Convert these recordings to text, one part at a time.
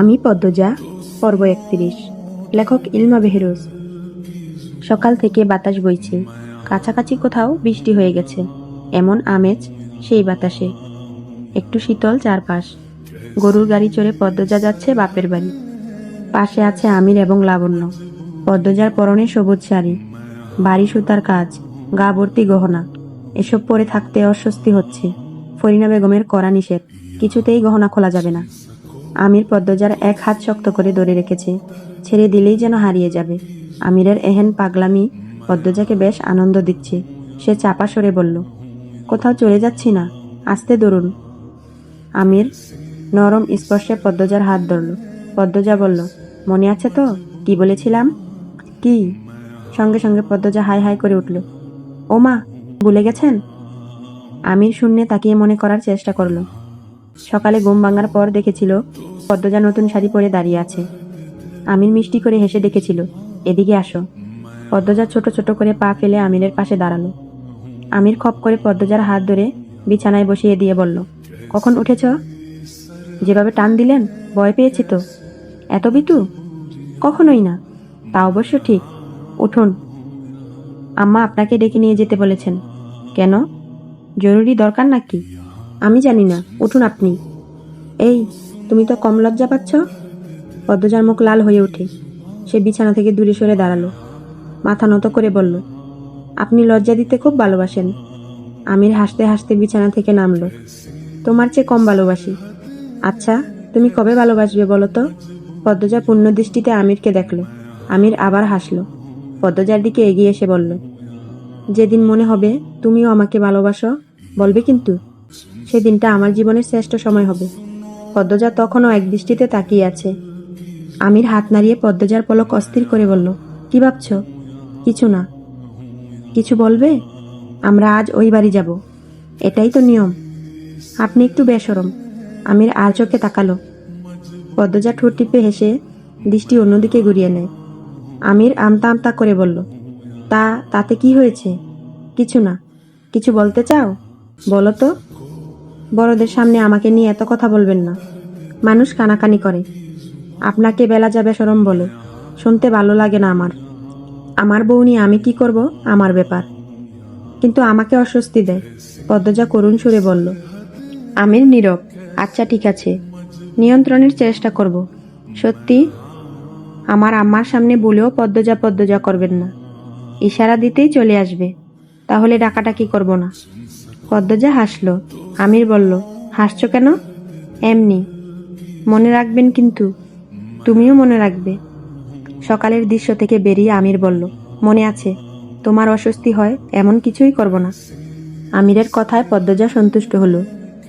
আমি পদ্মজা, পর্ব ৩১। লেখক ইলমা বেহরোজ। সকাল থেকে বাতাস বইছে, কাছাকাছি কোথাও বৃষ্টি হয়ে গেছে, এমন আমেজ সেই বাতাসে। একটু শীতল চারপাশ। গরুর গাড়ি চড়ে পদ্মজা যাচ্ছে বাপের বাড়ি। পাশে আছে আমির এবং লাবণ্য। পদ্মজার পরনে সবুজ শাড়ি, বাড়ি সুতার কাজ, গা ভর্তি গহনা। এসব পরে থাকতে অস্বস্তি হচ্ছে। ফরিনা বেগমের কড়া নিষেধ, কিছুতেই গহনা খোলা যাবে না। আমির পদ্মজার এক হাত শক্ত করে ধরে রেখেছে, ছেড়ে দিলেই যেন হারিয়ে যাবে। আমিরের এহেন পাগলামি পদ্মজাকে বেশ আনন্দ দিচ্ছে। সে চাপা সরে বলল, কোথাও চলে যাচ্ছি না, আস্তে ধরুন। আমির নরম স্পর্শে পদ্মজার হাত ধরল। পদ্মজা বলল, মনে আছে তো কি বলেছিলাম? কি? সঙ্গে সঙ্গে পদ্মজা হাই হাই করে উঠল। ও মা, ভুলে গেছেন? আমির শূন্যে তাকিয়ে মনে করার চেষ্টা করল। সকালে ঘুম ভাঙার পর দেখেছিল পদ্মজা নতুন শাড়ি পরে দাঁড়িয়ে আছে। আমির মিষ্টি করে হেসে ডেকেছিল, এদিকে আসো। পদ্মজা ছোট ছোট করে পা ফেলে আমিরের পাশে দাঁড়ালো। আমির খপ করে পদ্মজার হাত ধরে বিছানায় বসিয়ে দিয়ে বলল, কখন উঠেছ? যেভাবে টান দিলেন, ভয় পেয়েছি তো। এত বিতু? কখনোই না। তা অবশ্য ঠিক। উঠুন, আম্মা আপনাকে ডেকে নিয়ে যেতে বলেছেন। কেন? জরুরি দরকার নাকি? আমি জানি না, উঠুন আপনি। এই, তুমি তো কম লজ্জা পাচ্ছ। পদ্মজার মুখ লাল হয়ে ওঠে। সে বিছানা থেকে দূরে সরে দাঁড়ালো, মাথা নত করে বলল, আপনি লজ্জা দিতে খুব ভালোবাসেন। আমির হাসতে হাসতে বিছানা থেকে নামলো। তোমার চেয়ে কম ভালোবাসি। আচ্ছা, তুমি কবে ভালোবাসবে বলো তো? পদ্মজা পূর্ণ দৃষ্টিতে আমিরকে দেখল। আমির আবার হাসলো। পদ্মজার দিকে এগিয়ে এসে বলল, যেদিন মনে হবে তুমিও আমাকে ভালোবাসো, বলবে কিন্তু। সেদিনটা আমার জীবনের শ্রেষ্ঠ সময় হবে। পদ্মজা তখনও এক দৃষ্টিতে তাকিয়ে আছে। আমির হাত নাড়িয়ে পদ্মজার পলক অস্থির করে বলল, কি ভাবছ? কিছু না। কিছু বলবে? আমরা আজ ওই বাড়ি যাব, এটাই তো নিয়ম। আপনি একটু বেশরম। আমির আর চোখে তাকালো। পদ্মজা ঠোঁট টিপে হেসে দৃষ্টি অন্যদিকে ঘুরিয়ে নেয়। আমির আমতা আমতা করে বলল, তাতে কি হয়েছে? কিছু না। কিছু বলতে চাও? বলো তো। বড়দের সামনে আমাকে নিয়ে এত কথা বলবেন না। মানুষ কানাকানি করে, আপনাকে বেলা যাবে সরম বলে। শুনতে ভালো লাগে না আমার। আমার বউ নিয়ে আমি কি করব, আমার ব্যাপার। কিন্তু আমাকে অস্বস্তি দেয়। পদ্মজা করুণ সুরে বলল। আমির নীরব। আচ্ছা ঠিক আছে, নিয়ন্ত্রণের চেষ্টা করব। সত্যি? আমার আম্মার সামনে বলেও পদ্মজা পদ্মজা করবেন না। ইশারা দিতেই চলে আসবে। তাহলে ডাকাডাকি করব না। পদ্মজা হাসল। আমির বলল, হাসছো কেন? এমনি। মনে রাখবেন কিন্তু। তুমিও মনে রাখবে। সকালের দৃশ্য থেকে বেরিয়ে আমির বলল, মনে আছে। তোমার অস্বস্তি হয় এমন কিছুই করব না। আমিরের কথায় পদ্মজা সন্তুষ্ট হলো।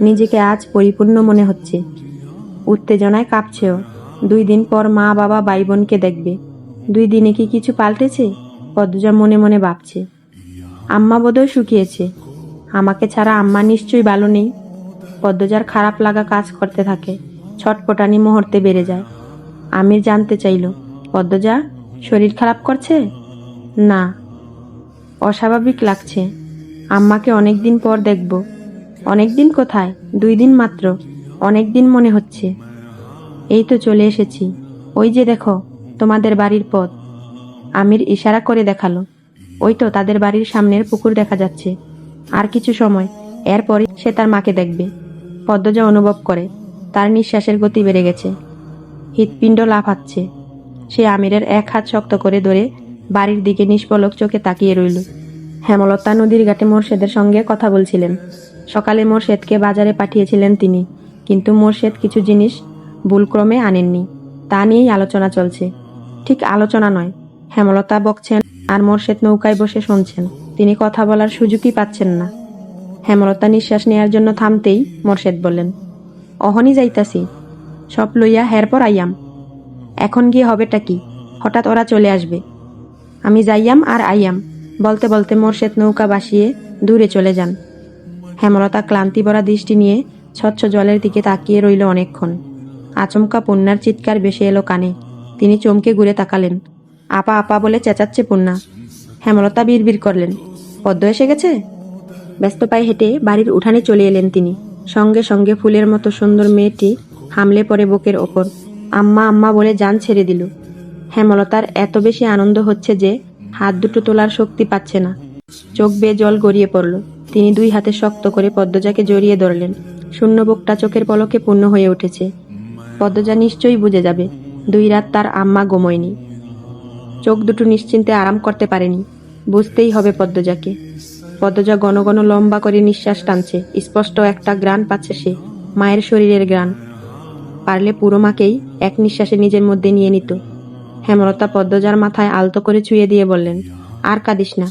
নিজেকে আজ পরিপূর্ণ মনে হচ্ছে। উত্তেজনায় কাঁপছেও। 2 দিন পর মা বাবা ভাই বোনকে দেখবে। 2 দিনে কি কিছু পাল্টেছে? পদ্মজা মনে মনে ভাবছে। আম্মা বোধহয় শুকিয়েছে। আমাকে ছাড়া আম্মা নিশ্চয়ই ভালো নেই। পদ্মজার খারাপ লাগা কাজ করতে থাকে। ছটপটানি মুহূর্তে বেড়ে যায়। আমির জানতে চাইল, পদ্মজা শরীর খারাপ করছে? না, অস্বাভাবিক লাগছে। আম্মাকে অনেকদিন পর দেখব। অনেকদিন কোথায়? 2 দিন মাত্র। অনেকদিন মনে হচ্ছে। এই তো চলে এসেছি। ওই যে দেখো, তোমাদের বাড়ির পথ। আমির ইশারা করে দেখালো। ওই তো তাদের বাড়ির সামনের পুকুর দেখা যাচ্ছে। আর কিছু সময়, এরপরই সে তার মাকে দেখবে। পদ্মজা অনুভব করে তার নিঃশ্বাসের গতি বেড়ে গেছে। হৃৎপিণ্ড লাফাচ্ছে। সে আমিরের এক হাত শক্ত করে ধরে বাড়ির দিকে নিষ্পলক চোখে তাকিয়ে রইল। হেমলতা নদীর ঘাটে মোর্শেদের সঙ্গে কথা বলছিলেন। সকালে মোর্শেদকে বাজারে পাঠিয়েছিলেন তিনি, কিন্তু মোর্শেদ কিছু জিনিস ভুলক্রমে আনেননি। তা নিয়েই আলোচনা চলছে। ঠিক আলোচনা নয়, হেমলতা বকছেন আর মোর্শেদ নৌকায় বসে শুনছেন। তিনি কথা বলার সুযোগই পাচ্ছেন না। হেমলতা নিঃশ্বাস নেয়ার জন্য থামতেই মোর্শেদ বললেন, অহনি যাইতাছি, সব লইয়া হেরপর আইয়াম। এখন গিয়ে হবেটা কি? হঠাৎ ওরা চলে আসবে। আমি যাইয়াম আর আইয়াম। বলতে বলতে মোর্শেদ নৌকা বাসিয়ে দূরে চলে যান। হেমলতা ক্লান্তি ভরা দৃষ্টি নিয়ে স্বচ্ছ জলের দিকে তাকিয়ে রইল অনেকক্ষণ। আচমকা পূর্ণার চিৎকার ভেসে এলো কানে। তিনি চমকে ঘুরে তাকালেন। আপা আপা বলে চেঁচাচ্ছে পূর্ণা। হেমলতা বিড়বিড় করলেন, পদ্ম এসে গেছে? ব্যস্ত পায়ে হেঁটে বাড়ির উঠানে চলে এলেন তিনি। সঙ্গে সঙ্গে ফুলের মতো সুন্দর মেয়েটি হামলে পড়ে বুকের ওপর। আম্মা আম্মা বলে জান ছেড়ে দিল। হেমলতার এত বেশি আনন্দ হচ্ছে যে হাত দুটো তোলার শক্তি পাচ্ছে না। চোখ বেয়ে জল গড়িয়ে পড়ল। তিনি 2 হাতে শক্ত করে পদ্মজাকে জড়িয়ে ধরলেন। শূন্য বুকটা চোখের পলকে পূর্ণ হয়ে উঠেছে। পদ্মজা নিশ্চয়ই বুঝে যাবে 2 রাত তার আম্মা ঘুমোয়নি। চোখ দুটো নিশ্চিন্তে আরাম করতে পারেনি। বুঝতেই হবে পদ্মজাকে। পদ্মজা ঘন ঘন লম্বা করে নিঃশ্বাস টানছে। স্পষ্ট একটা ঘ্রাণ পাচ্ছে সে, মায়ের শরীরের ঘ্রাণ। পারলে পুরো মাকেই এক নিঃশ্বাসে নিজের মধ্যে নিয়ে নিত। হেমলতা পদ্মজার মাথায় আলতো করে ছুঁয়ে দিয়ে বললেন, আর কাঁদিস না।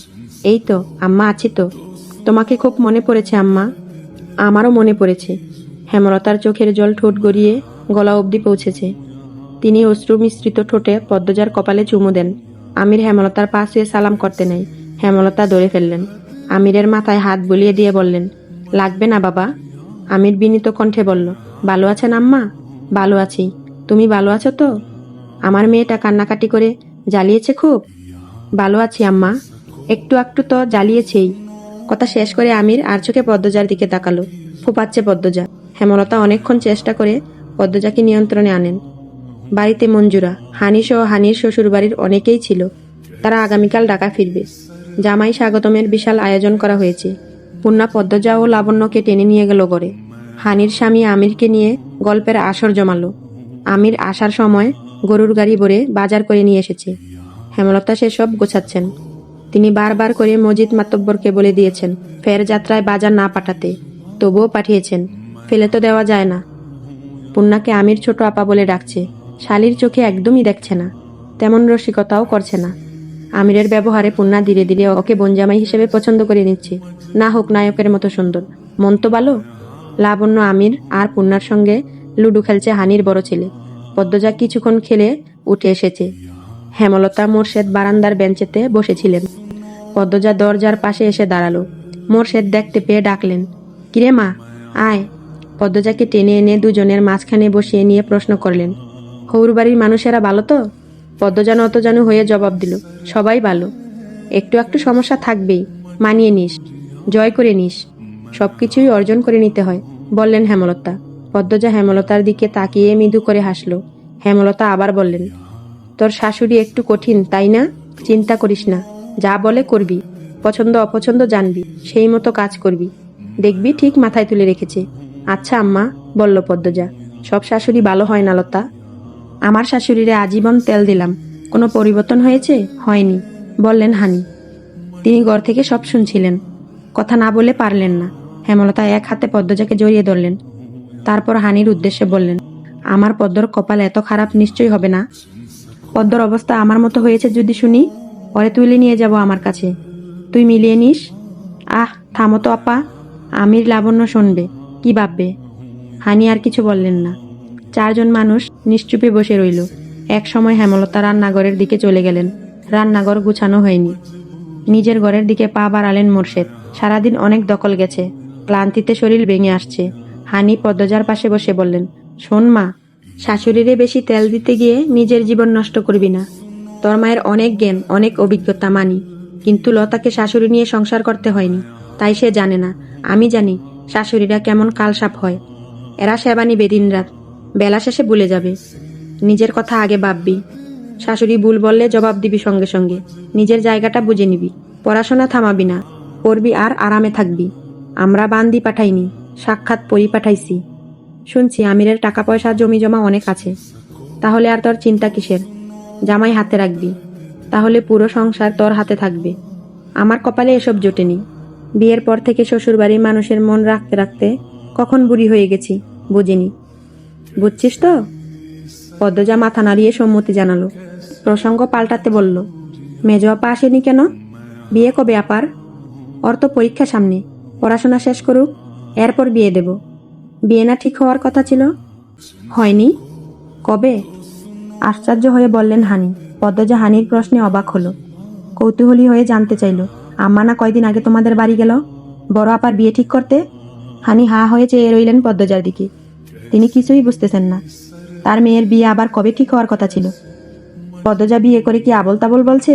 এই তো আম্মা, আছি তো। তোমাকে খুব মনে পড়েছে আম্মা। আমারও মনে পড়েছে। হেমলতার চোখের জল ঠোঁট গড়িয়ে গলা অবধি পৌঁছেছে। তিনি অশ্রু মিশ্রিত ঠোঁটে পদ্মজার কপালে চুমু দেন। আমির হেমলতার পা ছুঁয়ে সালাম করতে নেই। হেমলতা ধরে ফেললেন। আমিরের মাথায় হাত বুলিয়ে দিয়ে বললেন, লাগবে না বাবা। আমির বিনীত কণ্ঠে বলল, ভালো আছেন আম্মা? ভালো আছি। তুমি ভালো আছো তো? আমার মেয়েটা কান্নাকাটি করে জ্বালিয়েছে খুব? ভালো আছি আম্মা। একটু একটু তো জ্বালিয়েছেই। কথা শেষ করে আমির আর চোখে পদ্মজার দিকে তাকালো। ফোপাচ্ছে পদ্মজা। হেমলতা অনেকক্ষণ চেষ্টা করে পদ্মজাকে নিয়ন্ত্রণে আনেন। বাড়িতে মঞ্জুরা, হানি সহ হানির শ্বশুরবাড়ির অনেকেই ছিল। তারা আগামীকাল ঢাকা ফিরবে। জামাই স্বাগতমের বিশাল আয়োজন করা হয়েছে। পূর্ণা পদ্মজা ও লাবণ্যকে টেনে নিয়ে গেল ঘরে। হানির স্বামী আমিরকে নিয়ে গল্পের আসর জমালো। আমির আসার সময় গরুর গাড়ি ভরে বাজার করে নিয়ে এসেছে। হেমলতা সেসব গোছাচ্ছেন। তিনি বারবার করে মজিদ মাতব্বরকে বলে দিয়েছেন ফের যাত্রায় বাজার না পাঠাতে। তবুও পাঠিয়েছেন। ফেলে তো দেওয়া যায় না। পূর্ণাকে আমির ছোট আপা বলে ডাকছে। শালির চোখে একদমই দেখছে না। তেমন রসিকতাও করছে না। আমিরের ব্যবহারে পূর্ণা ধীরে ধীরে ওকে বনজামাই হিসেবে পছন্দ করে নিচ্ছে। না হোক নায়কের মতো সুন্দর, মন তো ভালো। লাবণ্য আমির আর পূর্ণার সঙ্গে লুডু খেলছে হানির বড় ছেলে। পদ্মজা কিছুক্ষণ খেলে উঠে এসেছে। হেমলতা মোর্শেদ বারান্দার বেঞ্চেতে বসেছিলেন। পদ্মজা দরজার পাশে এসে দাঁড়ালো। মোর্শেদ দেখতে পেয়ে ডাকলেন, কিরে মা, আয়। পদ্মজাকে টেনে এনে দুজনের মাঝখানে বসিয়ে নিয়ে প্রশ্ন করলেন, হৌর বাড়ির মানুষেরা ভালো তো? পদ্মজা নতজানু হয়ে জবাব দিল, সবাই ভালো। একটু একটু সমস্যা থাকবেই, মানিয়ে নিস, জয় করে নিস। সবকিছুই অর্জন করে নিতে হয়, বললেন হেমলতা। পদ্মজা হেমলতার দিকে তাকিয়ে মৃদু করে হাসল। হেমলতা আবার বললেন, তোর শাশুড়ি একটু কঠিন তাই না? চিন্তা করিস না, যা বলে করবি। পছন্দ অপছন্দ জানবি, সেই মতো কাজ করবি। দেখবি ঠিক মাথায় তুলে রেখেছে। আচ্ছা আম্মা, বলল পদ্মজা, সব শাশুড়ি ভালো হয় না লতা। আমার শাশুড়িরে আজীবন তেল দিলাম, কোনো পরিবর্তন হয়েছে? হয়নি, বললেন হানি। তিনি ঘর থেকে সব শুনছিলেন। কথা না বলে পারলেন না। হেমলতা এক হাতে পদ্মজাকে জড়িয়ে ধরলেন। তারপর হানির উদ্দেশ্যে বললেন, আমার পদ্মর কপাল এত খারাপ নিশ্চয়ই হবে না। পদ্মর অবস্থা আমার মতো হয়েছে যদি শুনি, পরে তুলে নিয়ে যাব আমার কাছে। তুই মিলিয়ে নিস। আহ থামো তো আপা, আমির লাবণ্য শুনবে, কি ভাববে? হানি আর কিছু বললেন না। 4 জন মানুষ নিশ্চুপে বসে রইল। এক সময় হেমলতা রান্নাঘরের দিকে চলে গেলেন। রান্নাঘর গুছানো হয়নি। নিজের ঘরের দিকে পা বাড়ালেন মোর্শেদ। সারাদিন অনেক দখল গেছে, ক্লান্তিতে শরীর ভেঙে আসছে। হানি পদ্মজার পাশে বসে বললেন, শোন মা, শাশুড়িরে বেশি তেল দিতে গিয়ে নিজের জীবন নষ্ট করবি না। তোর মায়ের অনেক জ্ঞান, অনেক অভিজ্ঞতা মানি, কিন্তু লতাকে শাশুড়ি নিয়ে সংসার করতে হয়নি, তাই সে জানে না। আমি জানি শাশুড়িরা কেমন কালসাপ হয়। এরা সেবা নিবে দিনরাত, বেলা শেষে ভুলে যাবে। নিজের কথা আগে ভাববি। শাশুড়ি ভুল বললে জবাব দিবি সঙ্গে সঙ্গে। নিজের জায়গাটা বুঝে নিবি। পড়াশোনা থামাবি না, পড়বি আর আরামে থাকবি। আমরা বান্দি পাঠাইনি, সাক্ষাৎ পরি পাঠাইছি। শুনছি আমিরের টাকা পয়সা জমি জমা অনেক আছে। তাহলে আর তোর চিন্তা কিসের? জামাই হাতে রাখবি, তাহলে পুরো সংসার তোর হাতে থাকবে। আমার কপালে এসব জোটেনি। বিয়ের পর থেকে শ্বশুরবাড়ির মানুষের মন রাখতে রাখতে কখন বুড়ি হয়ে গেছি বুঝিনি। বুঝছিস তো? পদ্মজা মাথা নাড়িয়ে সম্মতি জানালো। প্রসঙ্গ পাল্টাতে বলল, মেজো আপা আসেনি কেন? বিয়ে কবে আপার? ওর তো পরীক্ষা সামনে, পড়াশোনা শেষ করুক, এরপর বিয়ে দেব। বিয়ে না ঠিক হওয়ার কথা ছিল? হয়নি? কবে? আশ্চর্য হয়ে বললেন হানি। পদ্মজা হানির প্রশ্নে অবাক হলো। কৌতূহলী হয়ে জানতে চাইল, আম্মা না কয়দিন আগে তোমাদের বাড়ি গেল বড় আপার বিয়ে ঠিক করতে? হানি হা হয়ে চেয়ে রইলেন পদ্মজার দিকে। তিনি কিছুই বুঝতেছেন না। তার মেয়ের বিয়ে আবার কবে ঠিক হওয়ার কথা ছিল? পদ্মজা বিয়ে করে কি আবল তাবল বলছে?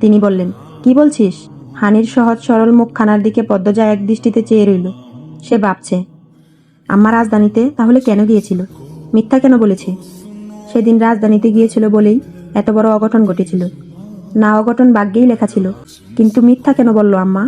তিনি বললেন, কি বলছিস? হানির সহজ সরল মুখখানার দিকে পদ্মজা এক দৃষ্টিতে চেয়ে রইল। সে ভাবছে, আম্মা রাজধানীতে তাহলে কেন গিয়েছিল? মিথ্যা কেন বলেছে? সেদিন রাজধানীতে গিয়েছিল বলেই এত বড় অঘটন ঘটেছিল। না, অঘটন ভাগ্যেই লেখা ছিল, কিন্তু মিথ্যা কেন বলল আম্মা?